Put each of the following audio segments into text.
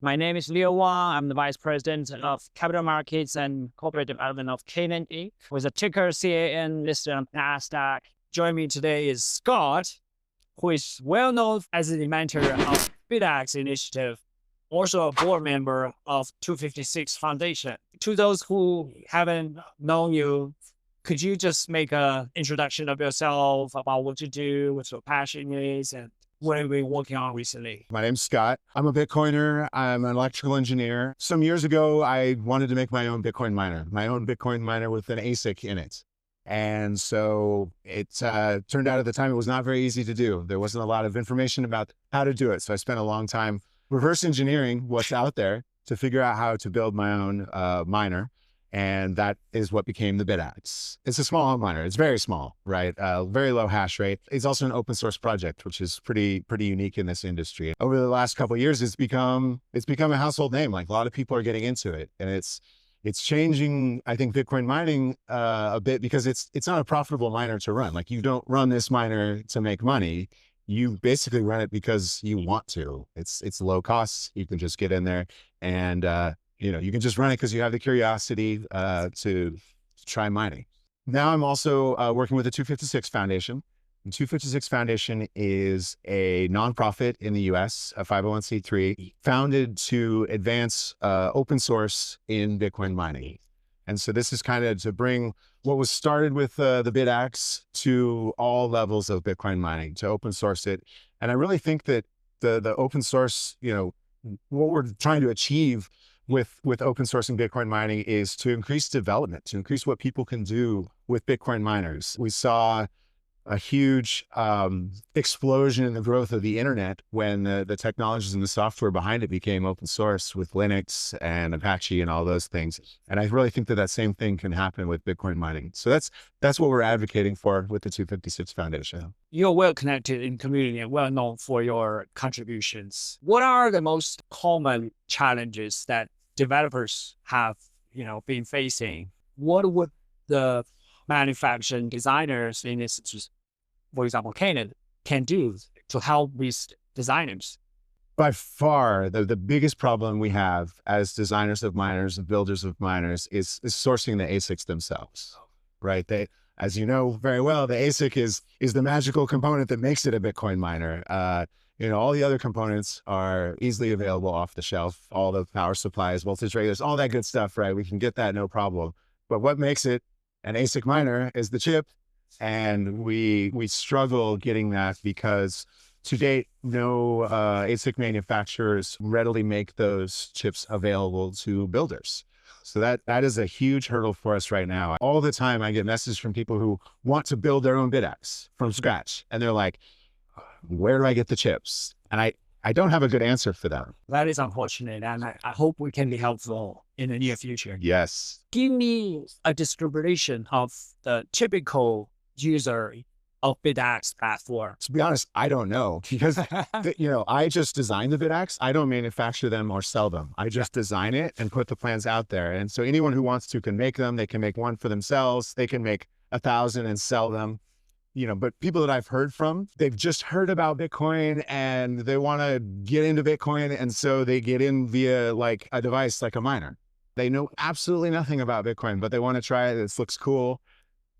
My name is Wang. I'm the Vice President of Capital Markets and Corporate Development of Canaan Inc. with a ticker CAN listed on NASDAQ. Joining me today is Skot, who is well known as the inventor of Bitaxe initiative, also a board member of 256 Foundation. To those who haven't known you, could you just make an introduction of yourself, about what you do, what your passion is, and what have you been working on recently? My name's Scott. I'm a Bitcoiner. I'm an electrical engineer. Some years ago, I wanted to make my own Bitcoin miner with an ASIC in it. And so it turned out at the time it was not very easy to do. There wasn't a lot of information about how to do it. So I spent a long time reverse engineering what's out there to figure out how to build my own miner. And that is what became the Bitaxe. It's a small miner. It's very small, right? Very low hash rate. It's also an open source project, which is pretty unique in this industry. Over the last couple of years, it's become a household name. Like, a lot of people are getting into it, and it's changing, I think, Bitcoin mining a bit, because it's not a profitable miner to run. Like, you don't run this miner to make money. You basically run it because you want to. It's low cost. You can just get in there and you can just run it because you have the curiosity to try mining. Now I'm also working with the 256 Foundation. The 256 Foundation is a nonprofit in the US, a 501c3, founded to advance open source in Bitcoin mining. And so this is kind of to bring what was started with the Bitaxe to all levels of Bitcoin mining, to open source it. And I really think that the open source, what we're trying to achieve with open sourcing Bitcoin mining is to increase development, to increase what people can do with Bitcoin miners. We saw a huge explosion in the growth of the internet when the technologies and the software behind it became open source with Linux and Apache and all those things. And I really think that same thing can happen with Bitcoin mining. So that's what we're advocating for with the 256 Foundation. You're well connected in community and well known for your contributions. What are the most common challenges that developers have, been facing? What would the manufacturing designers in this, for example, Canaan, can do to help these designers? By far, the biggest problem we have as designers of miners and builders of miners is sourcing the ASICs themselves, right? As you know very well, the ASIC is the magical component that makes it a Bitcoin miner. All the other components are easily available off the shelf, all the power supplies, voltage regulators, all that good stuff, right? We can get that, no problem. But what makes it an ASIC miner is the chip. And we struggle getting that because to date, no ASIC manufacturers readily make those chips available to builders. So that is a huge hurdle for us right now. All the time I get messages from people who want to build their own Bitaxe from scratch. And they're like, where do I get the chips? And I don't have a good answer for them. That is unfortunate, and I hope we can be helpful in the near future. Yes. Give me a distribution of the typical user of Bitaxe platform. To be honest, I don't know, because I just design the Bitaxe. I don't manufacture them or sell them. I just design it and put the plans out there. And so anyone who wants to can make them. They can make one for themselves. They can make 1,000 and sell them. But people that I've heard from, they've just heard about Bitcoin and they want to get into Bitcoin. And so they get in via like a device, like a miner. They know absolutely nothing about Bitcoin, but they want to try it. This looks cool.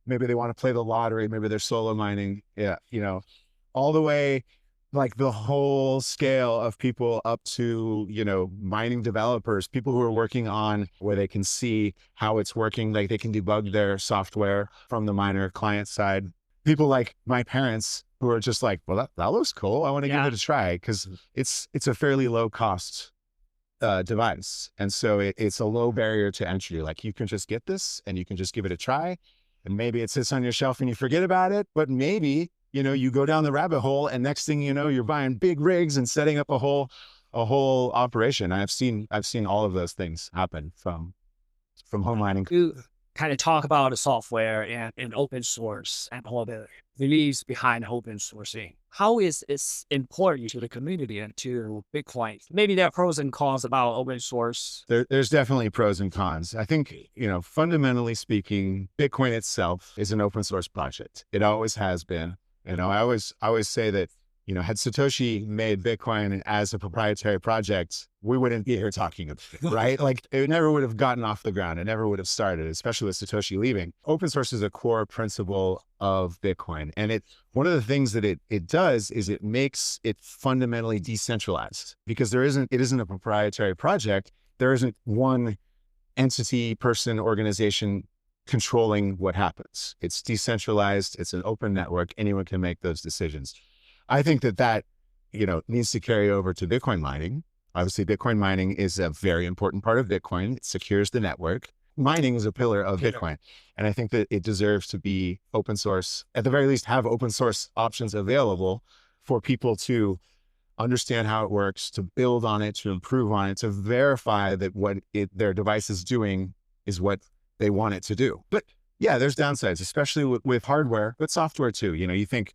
Maybe they want to play the lottery. Maybe they're solo mining. Yeah. All the way, like the whole scale of people up to, mining developers, people who are working on where they can see how it's working. Like, they can debug their software from the miner client side. People like my parents who are just like, well, that looks cool. I want to give it a try, because it's a fairly low cost device. And so it's a low barrier to entry. Like, you can just get this and you can just give it a try, and maybe it sits on your shelf and you forget about it, but maybe, you go down the rabbit hole and next thing you know, you're buying big rigs and setting up a whole operation. I've seen all of those things happen from home mining. Kind of talk about the software and open source and all the beliefs behind open sourcing. How is it important to the community and to Bitcoin? Maybe there are pros and cons about open source. There's definitely pros and cons. I think, fundamentally speaking, Bitcoin itself is an open source project. It always has been. I always say that, Had Satoshi made Bitcoin as a proprietary project, we wouldn't be here talking about it, right? Like it never would have gotten off the ground. It never would have started, especially with Satoshi leaving. Open source is a core principle of Bitcoin. And one of the things that it does is it makes it fundamentally decentralized because it isn't a proprietary project. There isn't one entity, person, organization controlling what happens. It's decentralized. It's an open network. Anyone can make those decisions. I think that needs to carry over to Bitcoin mining. Obviously, Bitcoin mining is a very important part of Bitcoin. It secures the network. Mining is a pillar of Bitcoin. And I think that it deserves to be open source, at the very least, have open source options available for people to understand how it works, to build on it, to improve on it, to verify that what their device is doing is what they want it to do. But yeah, there's downsides, especially with hardware, but software too. You think,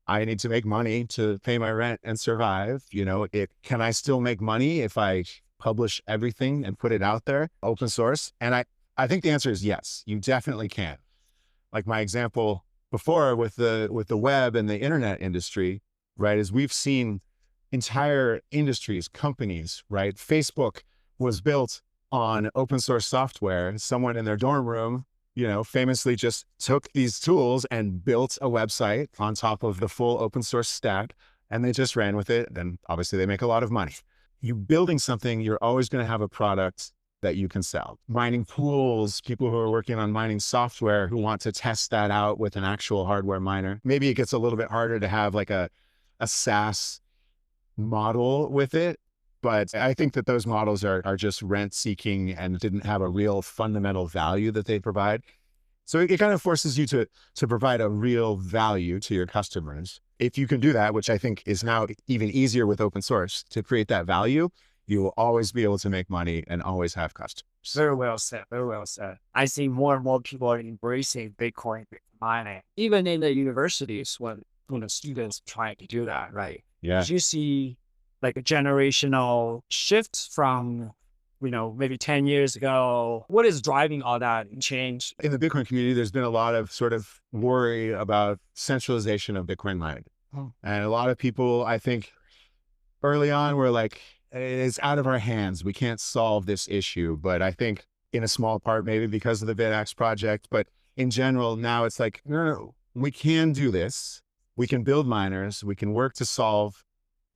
I need to make money to pay my rent and survive. Can I still make money if I publish everything and put it out there, open source? And I think the answer is yes, you definitely can. Like my example before with the web and the internet industry, right, is we've seen entire industries, companies, right? Facebook was built on open source software. Someone in their dorm room famously just took these tools and built a website on top of the full open source stack, and they just ran with it. Then obviously they make a lot of money. You building something, you're always going to have a product that you can sell. Mining pools, people who are working on mining software who want to test that out with an actual hardware miner. Maybe it gets a little bit harder to have like a SaaS model with it. But I think that those models are just rent seeking and didn't have a real fundamental value that they provide. So it kind of forces you to provide a real value to your customers. If you can do that, which I think is now even easier with open source, to create that value, you will always be able to make money and always have customers. Very well said. Very well said. I see more and more people are embracing Bitcoin mining, even in the universities when students trying to do that, right? Yeah. Did you see like a generational shift from, maybe 10 years ago? What is driving all that change? In the Bitcoin community, there's been a lot of sort of worry about centralization of Bitcoin mining. And a lot of people, I think early on were like, it's out of our hands. We can't solve this issue. But I think in a small part, maybe because of the Bitaxe project, but in general, now it's like, no, we can do this. We can build miners. We can work to solve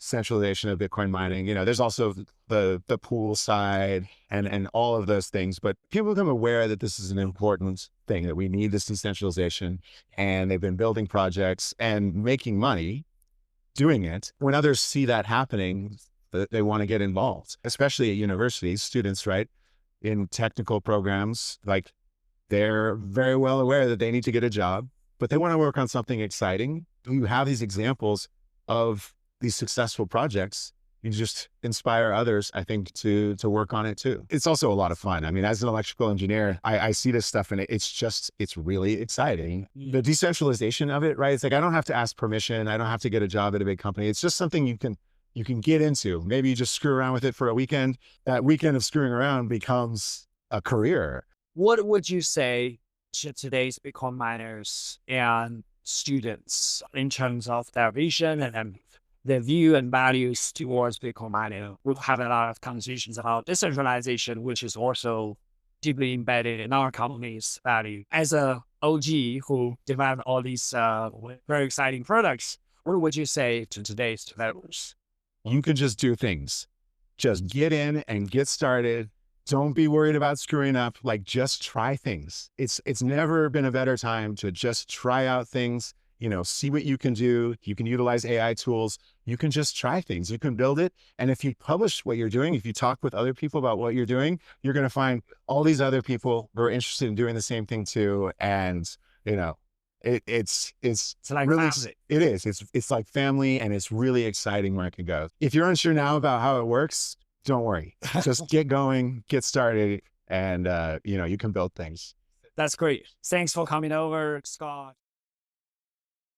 centralization of Bitcoin mining. There's also the pool side and all of those things, but people become aware that this is an important thing, that we need this decentralization, and they've been building projects and making money doing it. When others see that happening, they want to get involved, especially at universities, students, right? In technical programs, like they're very well aware that they need to get a job, but they want to work on something exciting. You have these examples of these successful projects. You just inspire others, I think, to work on it too. It's also a lot of fun. I mean, as an electrical engineer, I see this stuff and it's really exciting. The decentralization of it, right? It's like, I don't have to ask permission. I don't have to get a job at a big company. It's just something you can get into. Maybe you just screw around with it for a weekend. That weekend of screwing around becomes a career. What would you say to today's Bitcoin miners and students in terms of their vision and their view and values towards Bitcoin mining? We've had a lot of conversations about decentralization, which is also deeply embedded in our company's value. As a OG who developed all these very exciting products, what would you say to today's developers? You can just do things. Just get in and get started. Don't be worried about screwing up. Like, just try things. It's never been a better time to just try out things, see what you can do. You can utilize AI tools. You can just try things. You can build it. And if you publish what you're doing, if you talk with other people about what you're doing, you're going to find all these other people who are interested in doing the same thing too. And, it's like really, family. it is. It's like family, and it's really exciting where it can go. If you're unsure now about how it works, don't worry. Just get going, get started, and you can build things. That's great. Thanks for coming over, Scott.